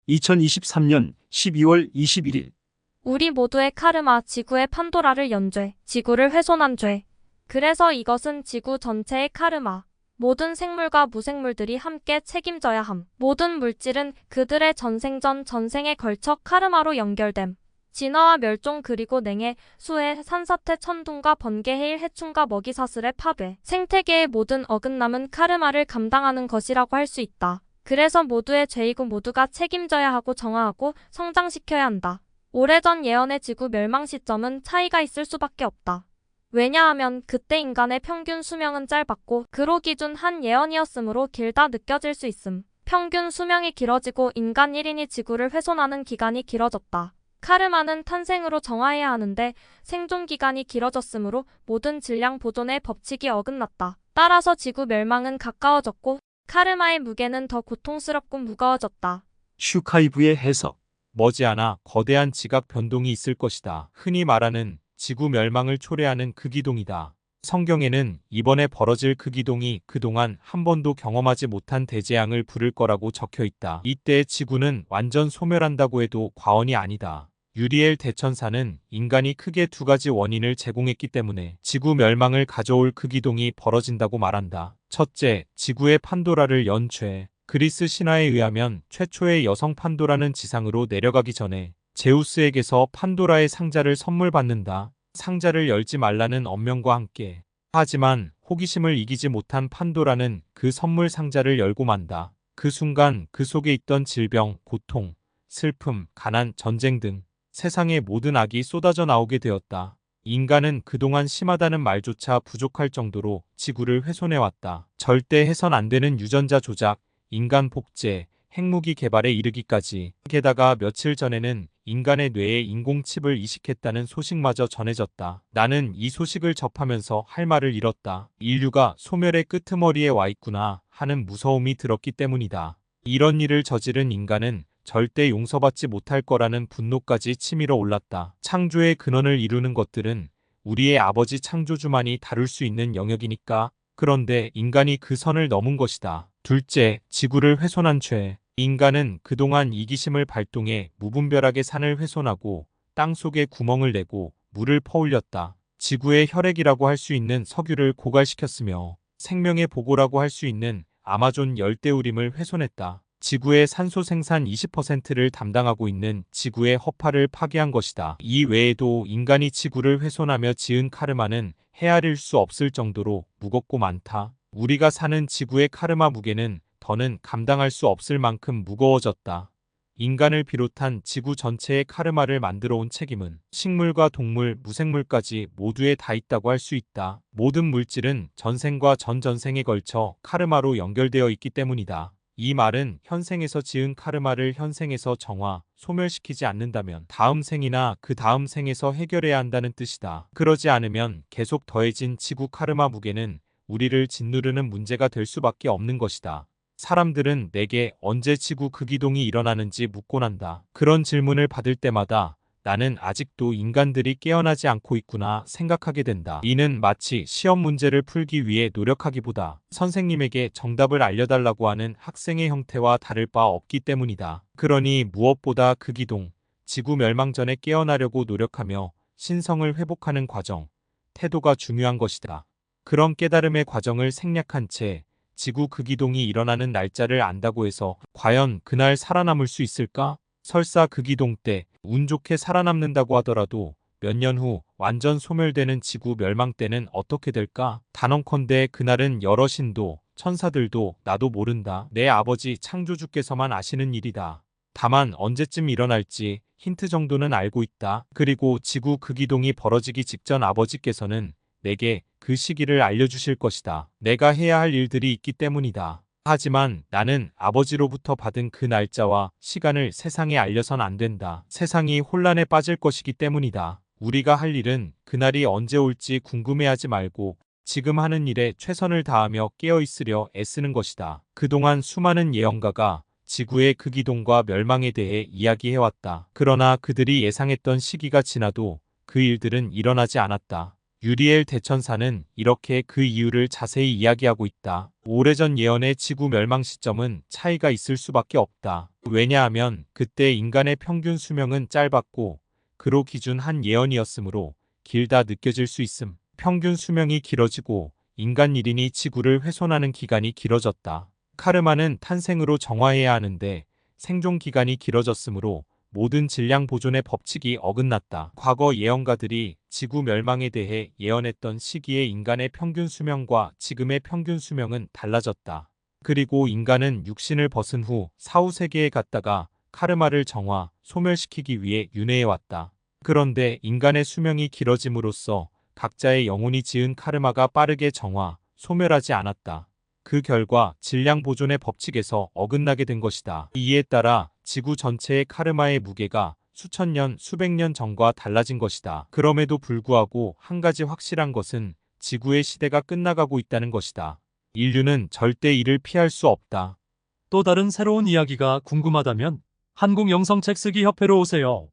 2023년 12월 21일. 우리 모두의 카르마, 지구의 판도라를 연 죄, 지구를 훼손한 죄. 그래서 이것은 지구 전체의 카르마. 모든 생물과 무생물들이 함께 책임져야 함. 모든 물질은 그들의 전생전 전생에 걸쳐 카르마로 연결됨. 진화와 멸종 그리고 냉해, 수해, 산사태, 천둥과 번개, 해일, 해충과 먹이사슬의 파괴, 생태계의 모든 어긋남은 카르마를 감당하는 것이라고 할 수 있다. 그래서 모두의 죄이고 모두가 책임져야 하고 정화하고 성장시켜야 한다. 오래전 예언의 지구 멸망 시점은 차이가 있을 수밖에 없다. 왜냐하면 그때 인간의 평균 수명은 짧았고 그로 기준 한 예언이었으므로 길다 느껴질 수 있음. 평균 수명이 길어지고 인간 1인이 지구를 훼손하는 기간이 길어졌다. 카르마는 탄생으로 정화해야 하는데 생존 기간이 길어졌으므로 모든 질량 보존의 법칙이 어긋났다. 따라서 지구 멸망은 가까워졌고 카르마의 무게는 더 고통스럽고 무거워졌다. 슈카이브의 해석. 머지않아 거대한 지각 변동이 있을 것이다. 흔히 말하는 지구 멸망을 초래하는 극이동이다. 성경에는 이번에 벌어질 극이동이 그동안 한 번도 경험하지 못한 대재앙을 부를 거라고 적혀 있다. 이때 지구는 완전 소멸한다고 해도 과언이 아니다. 유리엘 대천사는 인간이 크게 두 가지 원인을 제공했기 때문에 지구 멸망을 가져올 극이동이 벌어진다고 말한다. 첫째, 지구의 판도라를 연 죄. 그리스 신화에 의하면 최초의 여성 판도라는 지상으로 내려가기 전에 제우스에게서 판도라의 상자를 선물 받는다. 상자를 열지 말라는 엄명과 함께. 하지만 호기심을 이기지 못한 판도라는 그 선물 상자를 열고 만다. 그 순간 그 속에 있던 질병, 고통, 슬픔, 가난, 전쟁 등 세상의 모든 악이 쏟아져 나오게 되었다. 인간은 그동안 심하다는 말조차 부족할 정도로 지구를 훼손해왔다. 절대 해선 안 되는 유전자 조작, 인간 복제, 핵무기 개발에 이르기까지. 게다가 며칠 전에는 인간의 뇌에 인공칩을 이식했다는 소식마저 전해졌다. 나는 이 소식을 접하면서 할 말을 잃었다. 인류가 소멸의 끄트머리에 와 있구나 하는 무서움이 들었기 때문이다. 이런 일을 저지른 인간은 절대 용서받지 못할 거라는 분노까지 치밀어 올랐다. 창조의 근원을 이루는 것들은 우리의 아버지 창조주만이 다룰 수 있는 영역이니까. 그런데 인간이 그 선을 넘은 것이다. 둘째, 지구를 훼손한 죄. 인간은 그동안 이기심을 발동해 무분별하게 산을 훼손하고 땅 속에 구멍을 내고 물을 퍼올렸다. 지구의 혈액이라고 할 수 있는 석유를 고갈시켰으며 생명의 보고라고 할 수 있는 아마존 열대우림을 훼손했다. 지구의 산소 생산 20%를 담당하고 있는 지구의 허파를 파괴한 것이다. 이 외에도 인간이 지구를 훼손하며 지은 카르마는 헤아릴 수 없을 정도로 무겁고 많다. 우리가 사는 지구의 카르마 무게는 더는 감당할 수 없을 만큼 무거워졌다. 인간을 비롯한 지구 전체의 카르마를 만들어 온 책임은 식물과 동물, 무생물까지 모두에 다 있다고 할 수 있다. 모든 물질은 전생과 전전생에 걸쳐 카르마로 연결되어 있기 때문이다. 이 말은 현생에서 지은 카르마를 현생에서 정화, 소멸시키지 않는다면 다음 생이나 그 다음 생에서 해결해야 한다는 뜻이다. 그러지 않으면 계속 더해진 지구 카르마 무게는 우리를 짓누르는 문제가 될 수밖에 없는 것이다. 사람들은 내게 언제 지구 극이동이 일어나는지 묻곤 한다. 그런 질문을 받을 때마다 나는 아직도 인간들이 깨어나지 않고 있구나 생각하게 된다. 이는 마치 시험 문제를 풀기 위해 노력하기보다 선생님에게 정답을 알려달라고 하는 학생의 형태와 다를 바 없기 때문이다. 그러니 무엇보다 극이동, 지구 멸망 전에 깨어나려고 노력하며 신성을 회복하는 과정, 태도가 중요한 것이다. 그런 깨달음의 과정을 생략한 채 지구 극이동이 일어나는 날짜를 안다고 해서 과연 그날 살아남을 수 있을까? 설사 극이동 때 운 좋게 살아남는다고 하더라도 몇 년 후 완전 소멸되는 지구 멸망 때는 어떻게 될까? 단언컨대 그날은 여러 신도, 천사들도 나도 모른다. 내 아버지 창조주께서만 아시는 일이다. 다만 언제쯤 일어날지 힌트 정도는 알고 있다. 그리고 지구 극이동이 벌어지기 직전 아버지께서는 내게 그 시기를 알려주실 것이다. 내가 해야 할 일들이 있기 때문이다. 하지만 나는 아버지로부터 받은 그 날짜와 시간을 세상에 알려선 안 된다. 세상이 혼란에 빠질 것이기 때문이다. 우리가 할 일은 그날이 언제 올지 궁금해하지 말고 지금 하는 일에 최선을 다하며 깨어있으려 애쓰는 것이다. 그동안 수많은 예언가가 지구의 극이동과 멸망에 대해 이야기해왔다. 그러나 그들이 예상했던 시기가 지나도 그 일들은 일어나지 않았다. 유리엘 대천사는 이렇게 그 이유를 자세히 이야기하고 있다. 오래전 예언의 지구 멸망 시점은 차이가 있을 수밖에 없다. 왜냐하면 그때 인간의 평균 수명은 짧았고 그로 기준한 예언이었으므로 길다 느껴질 수 있음. 평균 수명이 길어지고 인간 1인이 지구를 훼손하는 기간이 길어졌다. 카르마는 탄생으로 정화해야 하는데 생존 기간이 길어졌으므로 모든 질량 보존의 법칙이 어긋났다. 과거 예언가들이 지구 멸망에 대해 예언했던 시기의 인간의 평균 수명과 지금의 평균 수명은 달라졌다. 그리고 인간은 육신을 벗은 후 사후 세계에 갔다가 카르마를 정화, 소멸시키기 위해 윤회해왔다. 그런데 인간의 수명이 길어짐으로써 각자의 영혼이 지은 카르마가 빠르게 정화, 소멸하지 않았다. 그 결과 질량 보존의 법칙에서 어긋나게 된 것이다. 이에 따라 지구 전체의 카르마의 무게가 수천 년, 수백 년 전과 달라진 것이다. 그럼에도 불구하고 한 가지 확실한 것은 지구의 시대가 끝나가고 있다는 것이다. 인류는 절대 이를 피할 수 없다. 또 다른 새로운 이야기가 궁금하다면 한국영성책쓰기 협회로 오세요.